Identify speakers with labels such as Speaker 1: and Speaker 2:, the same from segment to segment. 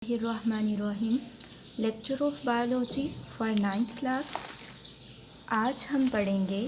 Speaker 1: الرحمن lecture of biology for 9th class. آج ہم پڑھیں گے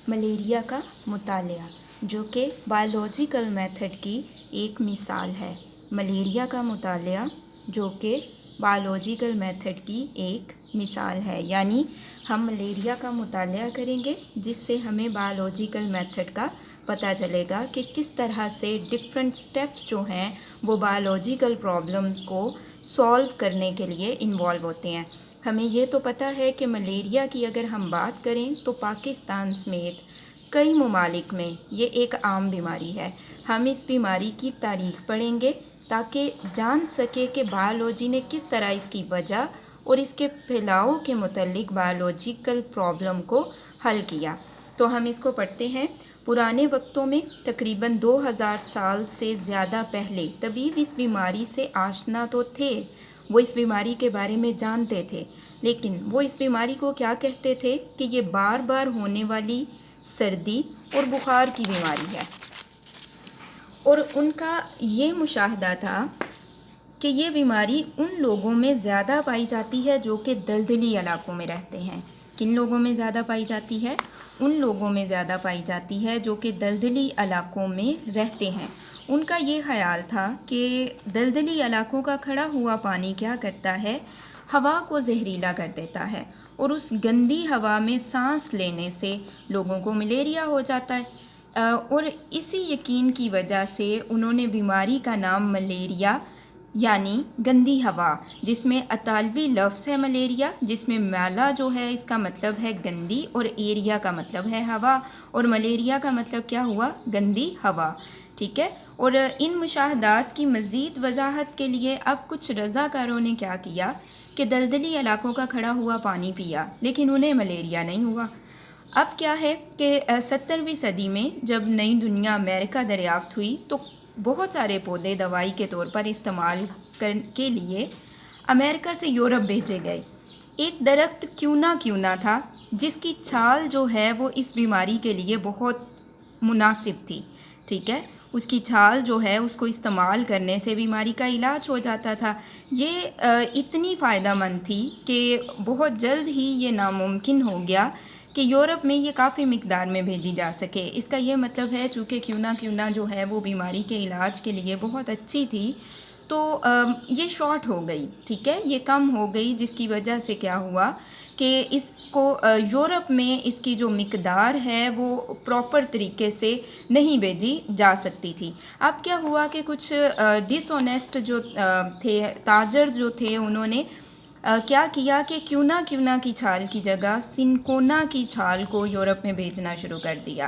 Speaker 1: ملیریا کا مطالعہ، جو کہ بایولوجیکل میتھڈ کی ایک مثال ہے۔ ملیریا کا مطالعہ جو کہ بایولوجیکل میتھڈ کی ایک مثال ہے، یعنی ہم ملیریا کا مطالعہ کریں گے جس سے ہمیں بایولوجیکل میتھڈ کا پتہ چلے گا کہ کس طرح سے ڈفرینٹ سٹیپس جو ہیں وہ بایولوجیکل پرابلم کو سولو کرنے کے لیے انوالو ہوتے ہیں۔ ہمیں یہ تو پتہ ہے کہ ملیریا کی اگر ہم بات کریں تو پاکستان سمیت کئی ممالک میں یہ ایک عام بیماری ہے۔ ہم اس بیماری کی تاریخ پڑھیں گے تاکہ جان سکے کہ بایولوجی نے کس طرح اس کی وجہ اور اس کے پھیلاؤ کے متعلق بایولوجیکل پرابلم کو حل کیا۔ تو ہم اس کو پڑھتے ہیں۔ پرانے وقتوں میں تقریباً 2000 سال سے زیادہ پہلے طبیب اس بیماری سے آشنا تو تھے، وہ اس بیماری کے بارے میں جانتے تھے، لیکن وہ اس بیماری کو کیا کہتے تھے کہ یہ بار بار ہونے والی سردی اور بخار کی بیماری ہے۔ اور ان کا یہ مشاہدہ تھا کہ یہ بیماری ان لوگوں میں زیادہ پائی جاتی ہے جو کہ دلدلی علاقوں میں رہتے ہیں۔ کن لوگوں میں زیادہ پائی جاتی ہے؟ ان لوگوں میں زیادہ پائی جاتی ہے جو کہ دلدلی علاقوں میں رہتے ہیں۔ ان کا یہ خیال تھا کہ دلدلی علاقوں کا کھڑا ہوا پانی کیا کرتا ہے؟ ہوا کو زہریلا کر دیتا ہے، اور اس گندی ہوا میں سانس لینے سے لوگوں کو ملیریا ہو جاتا ہے۔ اور اسی یقین کی وجہ سے انہوں نے بیماری کا نام ملیریا یعنی گندی ہوا، جس میں اطالوی لفظ ہے ملیریا، جس میں میلا جو ہے اس کا مطلب ہے گندی اور ایریا کا مطلب ہے ہوا، اور ملیریا کا مطلب کیا ہوا؟ گندی ہوا، ٹھیک ہے۔ اور ان مشاہدات کی مزید وضاحت کے لیے اب کچھ رضاکاروں نے کیا کیا کہ دلدلی علاقوں کا کھڑا ہوا پانی پیا، لیکن انہیں ملیریا نہیں ہوا۔ اب کیا ہے کہ 17ویں صدی میں جب نئی دنیا امریکہ دریافت ہوئی تو بہت سارے پودے دوائی کے طور پر استعمال کے لیے امریکہ سے یورپ بھیجے گئے۔ ایک درخت کیونا تھا جس کی چھال جو ہے وہ اس بیماری کے لیے بہت مناسب تھی، ٹھیک ہے۔ اس کی چھال جو ہے اس کو استعمال کرنے سے بیماری کا علاج ہو جاتا تھا۔ یہ اتنی فائدہ مند تھی کہ بہت جلد ہی یہ ناممکن ہو گیا کہ یورپ میں یہ کافی مقدار میں بھیجی جا سکے۔ اس کا یہ مطلب ہے چونکہ کیونا جو ہے وہ بیماری کے علاج کے لیے بہت اچھی تھی، تو یہ شارٹ ہو گئی، ٹھیک ہے، یہ کم ہو گئی، جس کی وجہ سے کیا ہوا کہ اس کو یورپ میں اس کی جو مقدار ہے وہ پراپر طریقے سے نہیں بھیجی جا سکتی تھی۔ اب کیا ہوا کہ کچھ ڈس آنیسٹ جو تھے تاجر جو تھے، انہوں نے کیا کیا کہ کیونا کی چھال کی جگہ سنکونا کی چھال کو یورپ میں بھیجنا شروع کر دیا۔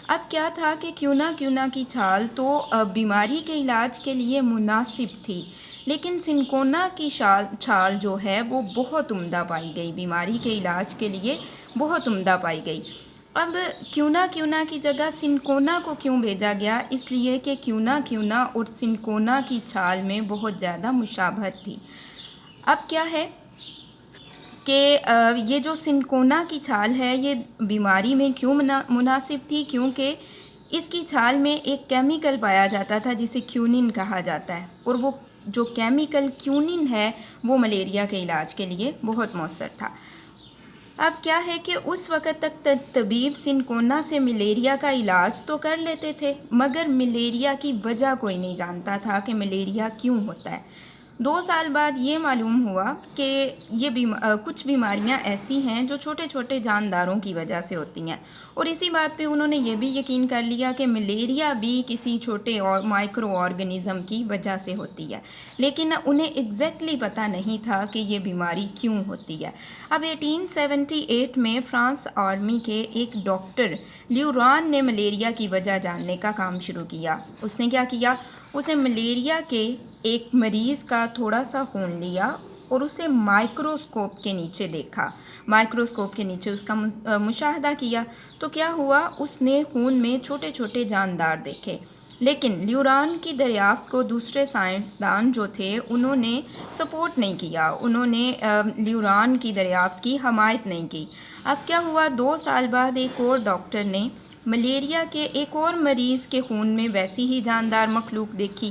Speaker 1: اب کیا تھا کہ کیونا کی چھال تو بیماری کے علاج کے لیے مناسب تھی، لیکن سنکونا کی چھال جو ہے وہ بہت عمدہ پائی گئی، بیماری کے علاج کے لیے بہت عمدہ پائی گئی۔ اب کیونا کی جگہ سنکونا کو کیوں بھیجا گیا؟ اس لیے کہ کیونا اور سنکونا کی چھال میں بہت زیادہ مشابہت تھی۔ اب کیا ہے کہ یہ جو سنکونا کی چھال ہے یہ بیماری میں کیوں مناسب تھی؟ کیونکہ اس کی چھال میں ایک کیمیکل پایا جاتا تھا جسے کیونین کہا جاتا ہے، اور وہ جو کیمیکل کیونین ہے وہ ملیریا کے علاج کے لیے بہت مؤثر تھا۔ اب کیا ہے کہ اس وقت تک طبیب سنکونا سے ملیریا کا علاج تو کر لیتے تھے، مگر ملیریا کی وجہ کوئی نہیں جانتا تھا کہ ملیریا کیوں ہوتا ہے۔ 2 سال بعد یہ معلوم ہوا کہ یہ کچھ بیماریاں ایسی ہیں جو چھوٹے جانداروں کی وجہ سے ہوتی ہیں، اور اسی بات پہ انہوں نے یہ بھی یقین کر لیا کہ ملیریا بھی کسی چھوٹے اور مائکرو آرگنزم کی وجہ سے ہوتی ہے، لیکن انہیں ایگزیکٹلی پتہ نہیں تھا کہ یہ بیماری کیوں ہوتی ہے۔ اب 1878 میں فرانس آرمی کے ایک ڈاکٹر لیوران نے ملیریا کی وجہ جاننے کا کام شروع کیا۔ اس نے کیا کیا؟ اس نے ملیریا کے ایک مریض کا تھوڑا سا خون لیا اور اسے مائکروسکوپ کے نیچے دیکھا، مائکروسکوپ کے نیچے اس کا مشاہدہ کیا، تو کیا ہوا؟ اس نے خون میں چھوٹے جاندار دیکھے، لیکن لیوران کی دریافت کو دوسرے سائنسدان جو تھے انہوں نے سپورٹ نہیں کیا، انہوں نے لیوران کی دریافت کی حمایت نہیں کی۔ اب کیا ہوا؟ 2 سال بعد ایک اور ڈاکٹر نے ملیریا کے ایک اور مریض کے خون میں ویسی ہی جاندار مخلوق دیکھی۔